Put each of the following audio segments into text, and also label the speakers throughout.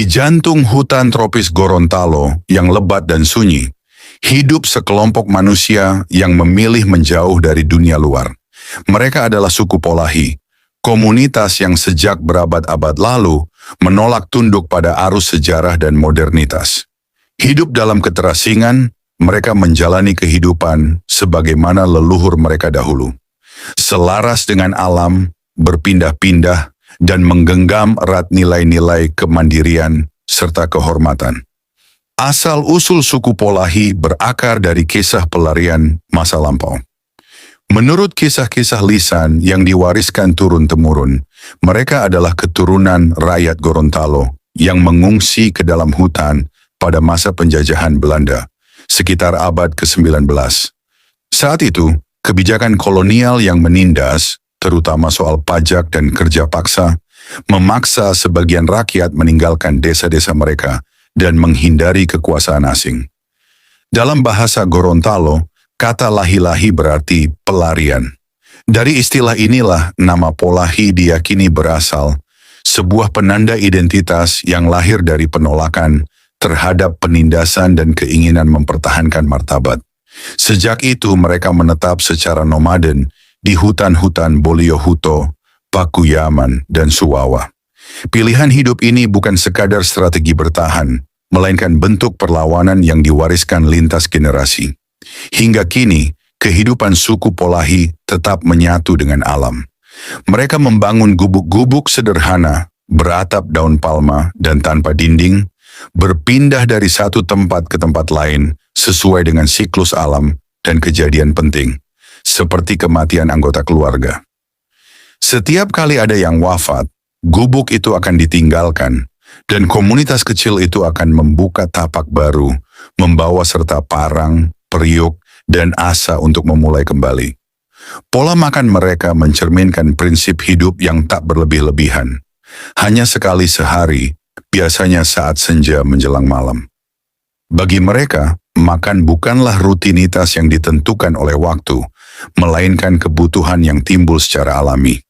Speaker 1: Di jantung hutan tropis Gorontalo yang lebat dan sunyi, hidup sekelompok manusia yang memilih menjauh dari dunia luar. Mereka adalah suku Polahi, komunitas yang sejak berabad-abad lalu menolak tunduk pada arus sejarah dan modernitas. Hidup dalam keterasingan, mereka menjalani kehidupan sebagaimana leluhur mereka dahulu. Selaras dengan alam, berpindah-pindah, dan menggenggam erat nilai-nilai kemandirian serta kehormatan. Asal-usul suku Polahi berakar dari kisah pelarian masa lampau. Menurut kisah-kisah lisan yang diwariskan turun-temurun, mereka adalah keturunan rakyat Gorontalo yang mengungsi ke dalam hutan pada masa penjajahan Belanda, sekitar abad ke-19. Saat itu, kebijakan kolonial yang menindas, terutama soal pajak dan kerja paksa, memaksa sebagian rakyat meninggalkan desa-desa mereka dan menghindari kekuasaan asing. Dalam bahasa Gorontalo, kata lahi-lahi berarti pelarian. Dari istilah inilah nama Polahi diyakini berasal, sebuah penanda identitas yang lahir dari penolakan terhadap penindasan dan keinginan mempertahankan martabat. Sejak itu mereka menetap secara nomaden di hutan-hutan Boliohuto, Pakuyaman, dan Suwawa. Pilihan hidup ini bukan sekadar strategi bertahan, melainkan bentuk perlawanan yang diwariskan lintas generasi. Hingga kini, kehidupan suku Polahi tetap menyatu dengan alam. Mereka membangun gubuk-gubuk sederhana, beratap daun palma dan tanpa dinding, berpindah dari satu tempat ke tempat lain sesuai dengan siklus alam dan kejadian penting, seperti kematian anggota keluarga. Setiap kali ada yang wafat, gubuk itu akan ditinggalkan, dan komunitas kecil itu akan membuka tapak baru, membawa serta parang, periuk, dan asa untuk memulai kembali. Pola makan mereka mencerminkan prinsip hidup yang tak berlebih-lebihan. Hanya sekali sehari, biasanya saat senja menjelang malam. Bagi mereka, makan bukanlah rutinitas yang ditentukan oleh waktu, melainkan kebutuhan yang timbul secara alami.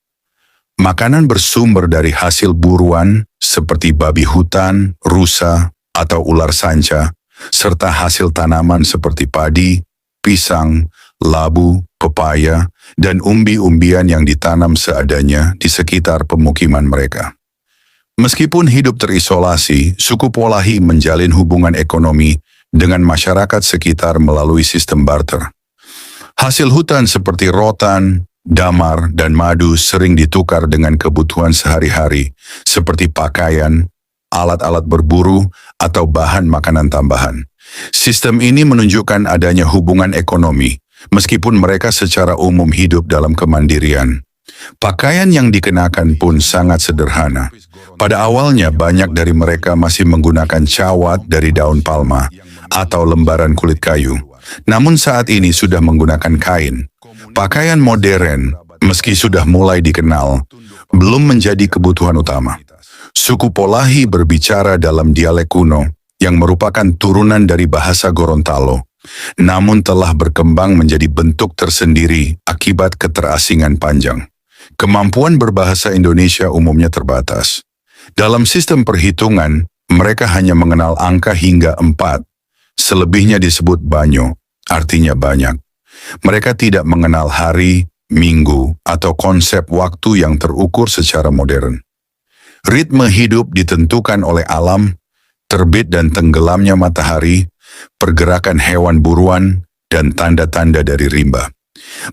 Speaker 1: Makanan bersumber dari hasil buruan seperti babi hutan, rusa, atau ular sanca, serta hasil tanaman seperti padi, pisang, labu, pepaya, dan umbi-umbian yang ditanam seadanya di sekitar pemukiman mereka. Meskipun hidup terisolasi, suku Polahi menjalin hubungan ekonomi dengan masyarakat sekitar melalui sistem barter. Hasil hutan seperti rotan, damar, dan madu sering ditukar dengan kebutuhan sehari-hari, seperti pakaian, alat-alat berburu, atau bahan makanan tambahan. Sistem ini menunjukkan adanya hubungan ekonomi, meskipun mereka secara umum hidup dalam kemandirian. Pakaian yang dikenakan pun sangat sederhana. Pada awalnya banyak dari mereka masih menggunakan cawat dari daun palma atau lembaran kulit kayu. Namun saat ini sudah menggunakan kain. Pakaian modern, meski sudah mulai dikenal, belum menjadi kebutuhan utama. Suku Polahi berbicara dalam dialek kuno yang merupakan turunan dari bahasa Gorontalo, namun telah berkembang menjadi bentuk tersendiri akibat keterasingan panjang. Kemampuan berbahasa Indonesia umumnya terbatas. Dalam sistem perhitungan, mereka hanya mengenal angka hingga 4. Selebihnya disebut banyo, artinya banyak. Mereka tidak mengenal hari, minggu, atau konsep waktu yang terukur secara modern. Ritme hidup ditentukan oleh alam, terbit dan tenggelamnya matahari, pergerakan hewan buruan, dan tanda-tanda dari rimba.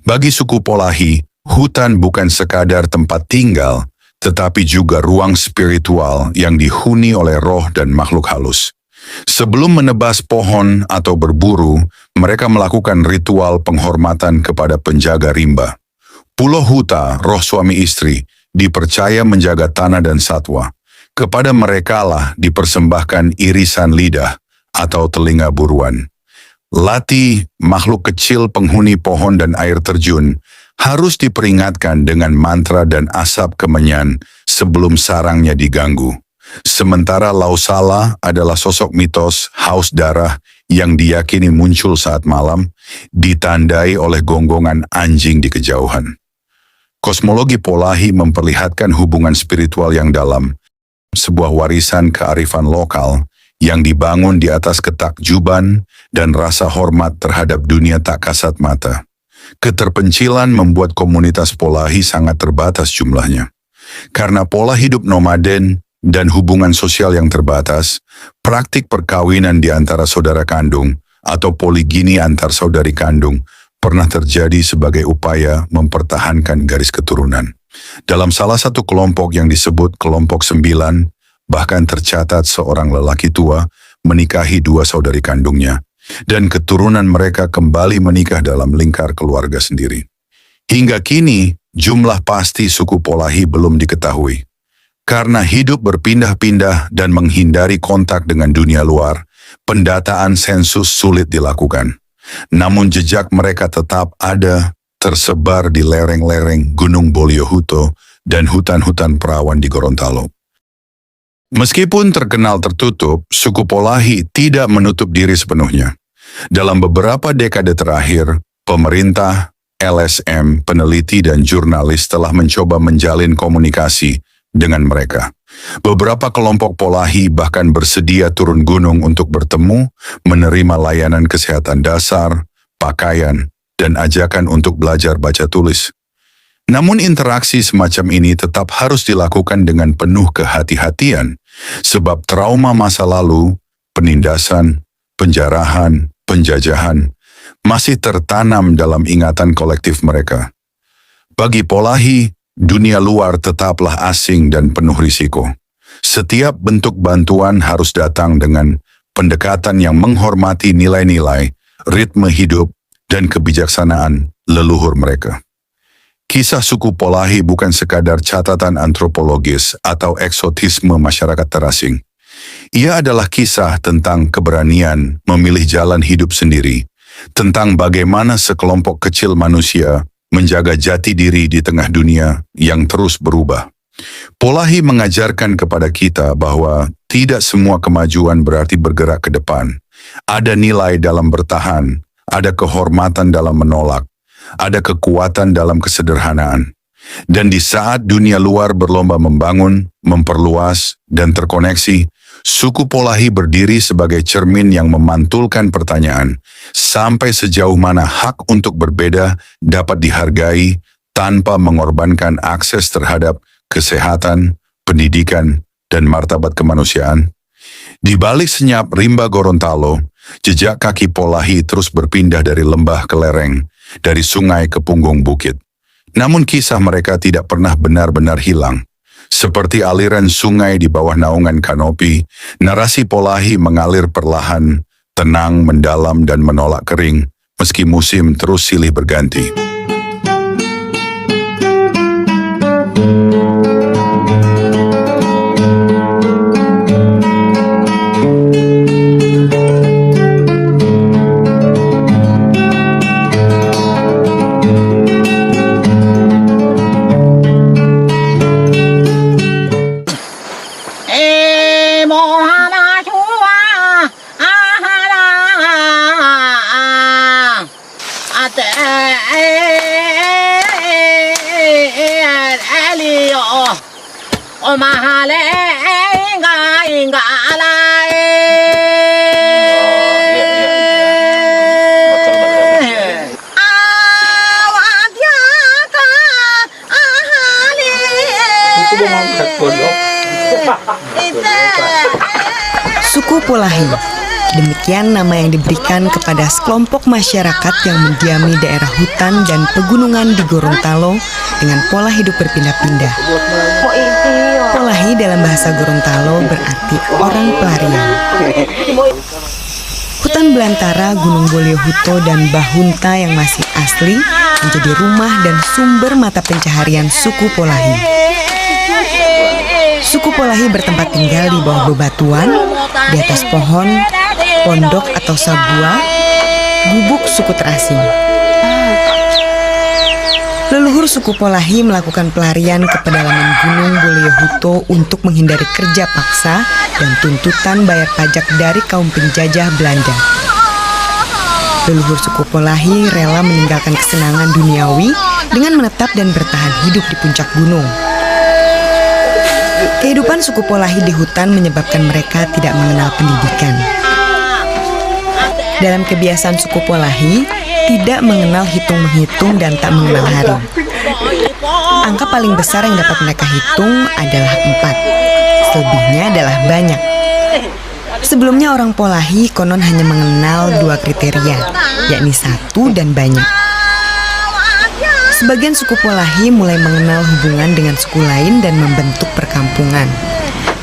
Speaker 1: Bagi suku Polahi, hutan bukan sekadar tempat tinggal, tetapi juga ruang spiritual yang dihuni oleh roh dan makhluk halus. Sebelum menebas pohon atau berburu, mereka melakukan ritual penghormatan kepada penjaga rimba. Pulau Huta, roh suami istri, dipercaya menjaga tanah dan satwa. Kepada merekalah dipersembahkan irisan lidah atau telinga buruan. Lati, makhluk kecil penghuni pohon dan air terjun, harus diperingatkan dengan mantra dan asap kemenyan sebelum sarangnya diganggu. Sementara Lausala adalah sosok mitos haus darah yang diyakini muncul saat malam, ditandai oleh gonggongan anjing di kejauhan. Kosmologi Polahi memperlihatkan hubungan spiritual yang dalam, sebuah warisan kearifan lokal yang dibangun di atas ketakjuban dan rasa hormat terhadap dunia tak kasat mata. Keterpencilan membuat komunitas Polahi sangat terbatas jumlahnya. Karena pola hidup nomaden dan hubungan sosial yang terbatas, praktik perkawinan di antara saudara kandung atau poligini antar saudari kandung pernah terjadi sebagai upaya mempertahankan garis keturunan. Dalam salah satu kelompok yang disebut kelompok 9, bahkan tercatat seorang lelaki tua menikahi 2 saudari kandungnya, dan keturunan mereka kembali menikah dalam lingkar keluarga sendiri. Hingga kini, jumlah pasti suku Polahi belum diketahui. Karena hidup berpindah-pindah dan menghindari kontak dengan dunia luar, pendataan sensus sulit dilakukan. Namun jejak mereka tetap ada, tersebar di lereng-lereng Gunung Boliohuto dan hutan-hutan perawan di Gorontalo. Meskipun terkenal tertutup, suku Polahi tidak menutup diri sepenuhnya. Dalam beberapa dekade terakhir, pemerintah, LSM, peneliti dan jurnalis telah mencoba menjalin komunikasi dengan mereka. Beberapa kelompok Polahi bahkan bersedia turun gunung untuk bertemu, menerima layanan kesehatan dasar, pakaian, dan ajakan untuk belajar baca tulis. Namun interaksi semacam ini tetap harus dilakukan dengan penuh kehati-hatian, sebab trauma masa lalu, penindasan, penjarahan, penjajahan, masih tertanam dalam ingatan kolektif mereka. Bagi Polahi, dunia luar tetaplah asing dan penuh risiko. Setiap bentuk bantuan harus datang dengan pendekatan yang menghormati nilai-nilai, ritme hidup, dan kebijaksanaan leluhur mereka. Kisah suku Polahi bukan sekadar catatan antropologis atau eksotisme masyarakat terasing. Ia adalah kisah tentang keberanian memilih jalan hidup sendiri, tentang bagaimana sekelompok kecil manusia menjaga jati diri di tengah dunia yang terus berubah. Polahi mengajarkan kepada kita bahwa tidak semua kemajuan berarti bergerak ke depan. Ada nilai dalam bertahan, ada kehormatan dalam menolak, ada kekuatan dalam kesederhanaan. Dan di saat dunia luar berlomba membangun, memperluas, dan terkoneksi, suku Polahi berdiri sebagai cermin yang memantulkan pertanyaan, sampai sejauh mana hak untuk berbeda dapat dihargai tanpa mengorbankan akses terhadap kesehatan, pendidikan, dan martabat kemanusiaan. Di balik senyap rimba Gorontalo, jejak kaki Polahi terus berpindah dari lembah ke lereng, dari sungai ke punggung bukit. Namun kisah mereka tidak pernah benar-benar hilang. Seperti aliran sungai di bawah naungan kanopi, narasi Polahi mengalir perlahan, tenang, mendalam, dan menolak kering, meski musim terus silih berganti.
Speaker 2: Suku Polahi, demikian nama yang diberikan kepada sekelompok masyarakat yang mendiami daerah hutan dan pegunungan di Gorontalo dengan pola hidup berpindah-pindah. Polahi dalam bahasa Gorontalo berarti orang pelarian. Hutan belantara Gunung Boliohuto dan Bahunta yang masih asli menjadi rumah dan sumber mata pencaharian suku Polahi. Suku Polahi bertempat tinggal di bawah bebatuan, di atas pohon, pondok atau sabua, gubuk suku terasing. Leluhur suku Polahi melakukan pelarian ke pedalaman Gunung Boliohuto untuk menghindari kerja paksa dan tuntutan bayar pajak dari kaum penjajah Belanda. Leluhur suku Polahi rela meninggalkan kesenangan duniawi dengan menetap dan bertahan hidup di puncak gunung. Kehidupan suku Polahi di hutan menyebabkan mereka tidak mengenal pendidikan. Dalam kebiasaan suku Polahi, tidak mengenal hitung-menghitung dan tak mengenal hari. Angka paling besar yang dapat mereka hitung adalah 4. Selebihnya adalah banyak. Sebelumnya orang Polahi konon hanya mengenal 2 kriteria, yakni 1 dan banyak. Sebagian suku Polahi mulai mengenal hubungan dengan suku lain dan membentuk perkampungan.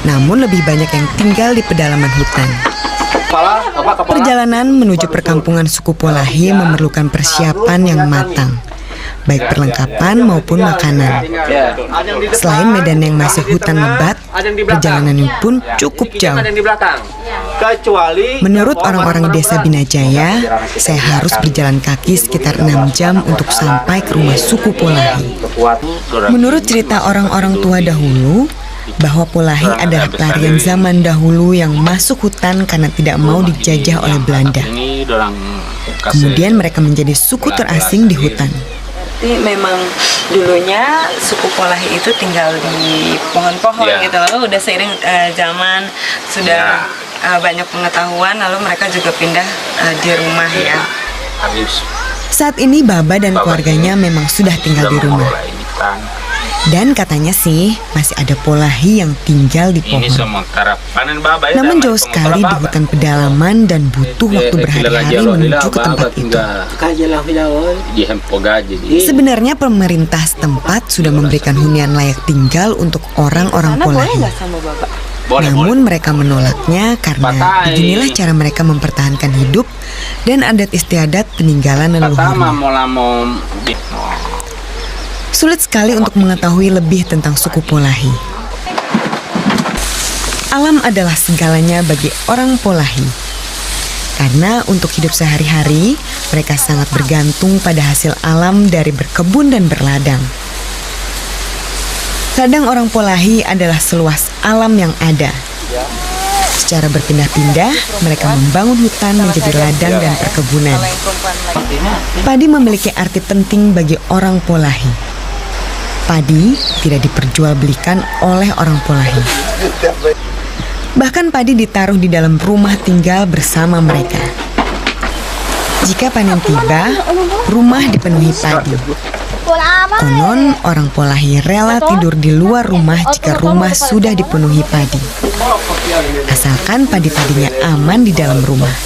Speaker 2: Namun lebih banyak yang tinggal di pedalaman hutan. Perjalanan menuju perkampungan suku Polahi memerlukan persiapan yang matang, baik perlengkapan maupun makanan. Selain medan yang masih hutan lebat, perjalanan ini pun cukup jauh. Menurut orang-orang desa Binajaya, saya harus berjalan kaki sekitar 6 jam untuk sampai ke rumah suku Polahi. Menurut cerita orang-orang tua dahulu, bahwa Polahi adalah pelarian zaman dahulu yang masuk hutan karena tidak mau dijajah oleh Belanda. Kemudian mereka menjadi suku terasing di hutan.
Speaker 3: Jadi memang dulunya suku Polahi itu tinggal di pohon-pohon gitu, lalu udah seiring zaman sudah banyak pengetahuan, lalu mereka juga pindah di rumah ya.
Speaker 2: Saat ini Baba dan keluarganya memang sudah tinggal di rumah. Dan katanya sih masih ada Polahi yang tinggal di pohon. Namun jauh sekali di hutan pedalaman dan butuh waktu berhari-hari menuju ke tempat itu. Sebenarnya pemerintah setempat sudah memberikan hunian layak tinggal untuk orang-orang Polahi. Namun mereka menolaknya karena beginilah cara mereka mempertahankan hidup dan adat istiadat peninggalan leluhurnya. Sulit sekali untuk mengetahui lebih tentang suku Polahi. Alam adalah segalanya bagi orang Polahi. Karena untuk hidup sehari-hari, mereka sangat bergantung pada hasil alam dari berkebun dan berladang. Ladang orang Polahi adalah seluas alam yang ada. Secara berpindah-pindah, mereka membangun hutan menjadi ladang dan perkebunan. Padi memiliki arti penting bagi orang Polahi. Padi tidak diperjualbelikan oleh orang Polahi. Bahkan padi ditaruh di dalam rumah tinggal bersama mereka. Jika panen tiba, rumah dipenuhi padi. Konon orang Polahi rela tidur di luar rumah jika rumah sudah dipenuhi padi. Asalkan padi-padinya aman di dalam rumah.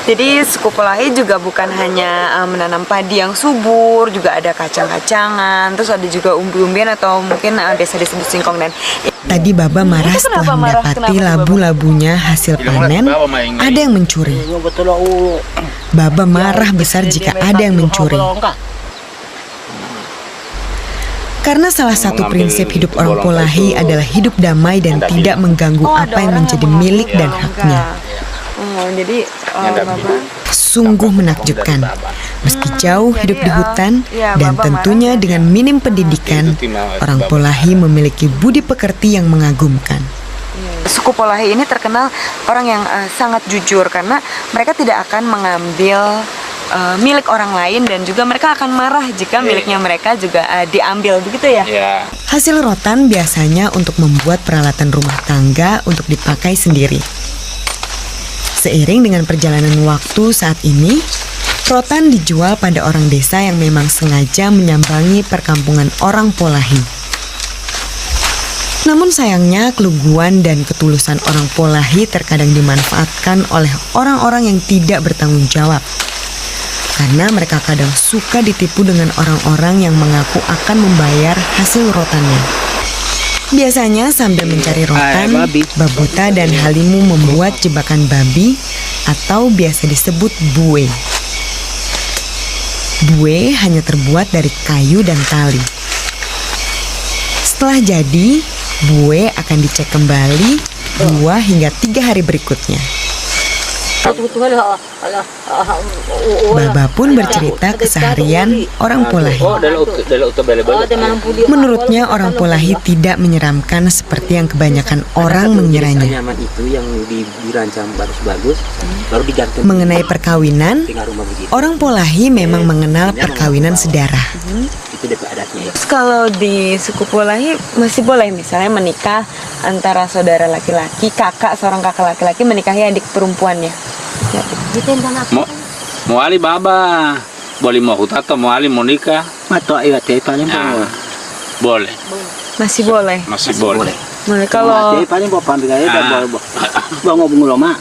Speaker 3: Jadi suku Polahi juga bukan hanya menanam padi yang subur, juga ada kacang-kacangan, terus ada juga umbi-umbian atau mungkin biasa disebut singkong. Dan
Speaker 2: tadi Baba marah setelah mendapati labu-labunya hasil panen ada yang mencuri. Baba marah besar jika ada yang mencuri. Karena salah satu prinsip hidup orang Polahi adalah hidup damai dan tidak mengganggu apa yang menjadi milik dan haknya.
Speaker 3: Jadi
Speaker 2: sungguh menakjubkan. Meski jauh hidup di hutan dan tentunya dengan minim pendidikan, orang Polahi memiliki budi pekerti yang mengagumkan.
Speaker 3: Suku Polahi ini terkenal orang yang sangat jujur karena mereka tidak akan mengambil milik orang lain dan juga mereka akan marah jika miliknya mereka juga diambil, begitu ya?
Speaker 2: Hasil rotan biasanya untuk membuat peralatan rumah tangga untuk dipakai sendiri. Seiring dengan perjalanan waktu saat ini, rotan dijual pada orang desa yang memang sengaja menyambangi perkampungan orang Polahi. Namun sayangnya keluguan dan ketulusan orang Polahi terkadang dimanfaatkan oleh orang-orang yang tidak bertanggung jawab. Karena mereka kadang suka ditipu dengan orang-orang yang mengaku akan membayar hasil rotannya. Biasanya sambil mencari rotan, Babuta dan Halimu membuat jebakan babi atau biasa disebut bue. Bue hanya terbuat dari kayu dan tali. Setelah jadi, bue akan dicek kembali 2 hingga 3 hari berikutnya. Baba pun bercerita keseharian orang Polahi. Menurutnya orang Polahi tidak menyeramkan seperti yang kebanyakan orang mengiranya. Mengenai perkawinan, orang Polahi memang mengenal perkawinan sedarah.
Speaker 4: tidak adatnya.
Speaker 3: Terus kalau di suku Polahi masih boleh misalnya menikah antara saudara laki-laki, seorang kakak laki-laki menikahi adik perempuannya. Ya.
Speaker 5: Mau ali baba, boleh mau atau mau ali mau nikah,
Speaker 4: Atau ayat paling
Speaker 5: boleh.
Speaker 3: Masih boleh.
Speaker 5: Masih boleh.
Speaker 3: Boleh kalau
Speaker 4: paling bawa pambil aja dan bawa ngomong lama.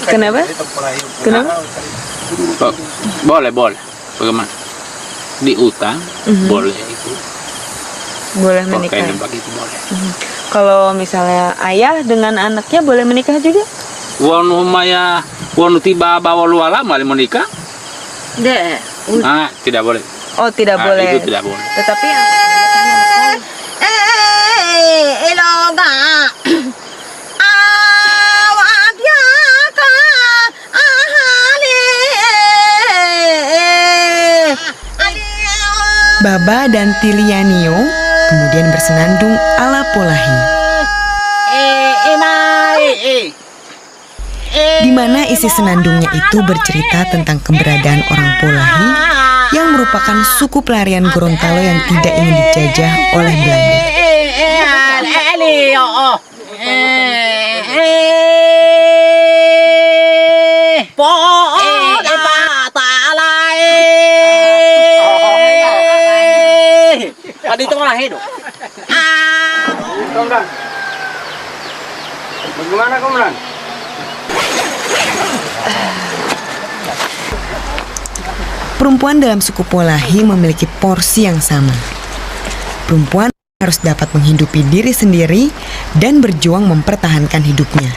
Speaker 3: kenapa? Kenapa?
Speaker 5: Boleh. Bagaimana? Di utang boleh itu.
Speaker 3: Boleh menikah.
Speaker 5: Pakaian begitu boleh.
Speaker 3: Kalau misalnya ayah dengan anaknya boleh menikah juga?
Speaker 5: Wanu maya, wanu tiba bawa lu alam mau nikah? Tidak boleh.
Speaker 3: Oh, tidak boleh.
Speaker 5: Itu tidak boleh.
Speaker 3: Tetapi yang
Speaker 2: Baba dan Tilianio kemudian bersenandung ala Polahi, di mana isi senandungnya itu bercerita tentang keberadaan orang Polahi yang merupakan suku pelarian Gorontalo yang tidak ingin dijajah oleh Belanda.
Speaker 4: Dito ko na hedo. Bagaimana Komran?
Speaker 2: Perempuan dalam suku Polahi memiliki porsi yang sama. Perempuan harus dapat menghidupi diri sendiri dan berjuang mempertahankan hidupnya.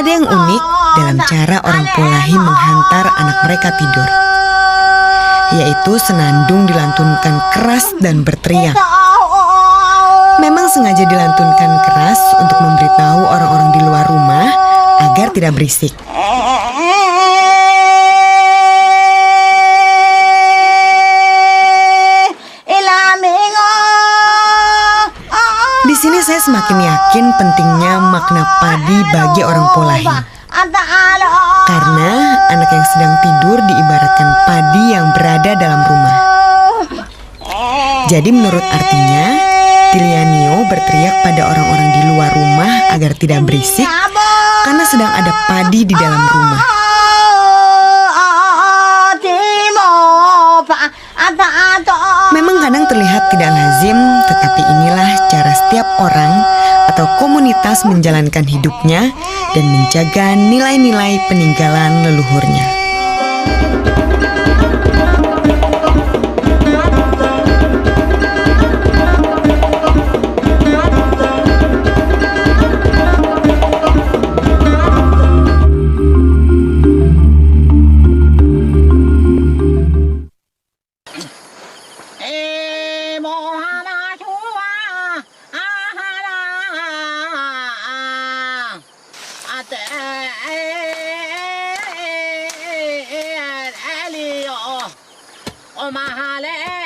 Speaker 2: Ada yang unik dalam cara orang Polahi menghantar anak mereka tidur, yaitu senandung dilantunkan keras dan berteriak. Memang sengaja dilantunkan keras untuk memberitahu orang-orang di luar rumah agar tidak berisik. Di sini saya semakin yakin pentingnya makna padi bagi orang Polahi. Karena anak yang sedang tidur diibaratkan padi yang berada dalam rumah. Jadi menurut artinya, Tilianio berteriak pada orang-orang di luar rumah agar tidak berisik karena sedang ada padi di dalam rumah. Memang kadang terlihat tidak lazim, tetapi inilah cara setiap orang atau komunitas menjalankan hidupnya dan menjaga nilai-nilai peninggalan leluhurnya.
Speaker 4: Mahale